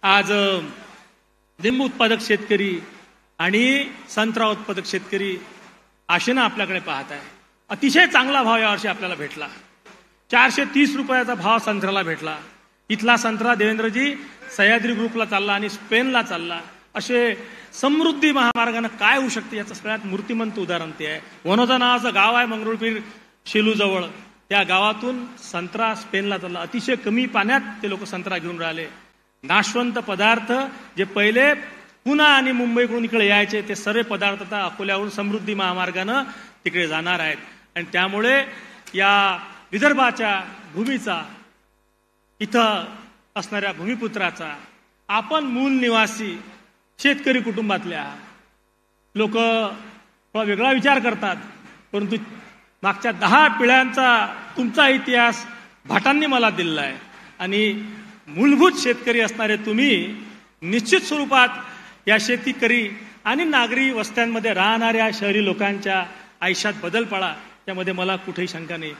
आज लिंबू उत्पादक शेतकरी आणि संत्रा उत्पादक शेतकरी आशेनं आपल्याकडे पाहत आहे. अतिशय चांगला भाव यावर्षी आपल्याला भेटला. 430 रुपयाचा भाव संत्र्याला भेटला. इथला संत्रा देवेंद्रजी सह्याद्री ग्रुपला चालला आणि स्पेनला चालला. असे समृद्धी महामार्गाने काय होऊ शकते याचं सगळ्यात मूर्तिमंत उदाहरण ते आहे. वनोजा नावाचं गाव आहे मंगरुळपीर शेलूजवळ. त्या गावातून संत्रा स्पेनला चालला. अतिशय कमी पाण्यात ते लोक संत्रा घेऊन राहिले. नाशवंत पदार्थ जे पहिले पुणे आणि मुंबईकडून इकडे यायचे ते सर्व पदार्थ आता अकोल्यावरून समृद्धी महामार्गानं तिकडे जाणार आहेत. आणि त्यामुळे या विदर्भाच्या भूमीचा, इथं असणाऱ्या भूमिपुत्राचा, आपण मूल निवासी शेतकरी कुटुंबातल्या लोक थोडा वेगळा विचार करतात, परंतु मागच्या 10 पिढ्यांचा तुमचा इतिहास भाटांनी मला दिलेला आहे. आणि मूलभूत शेतकरी असणारे तुम्ही निश्चित स्वरूपात या शेतकरी आणि नागरी वस्त्यांमध्ये राहणाऱ्या शहरी लोकांच्या आयुष्यात बदल पडा, त्यामध्ये मला कुठेही शंका नाही.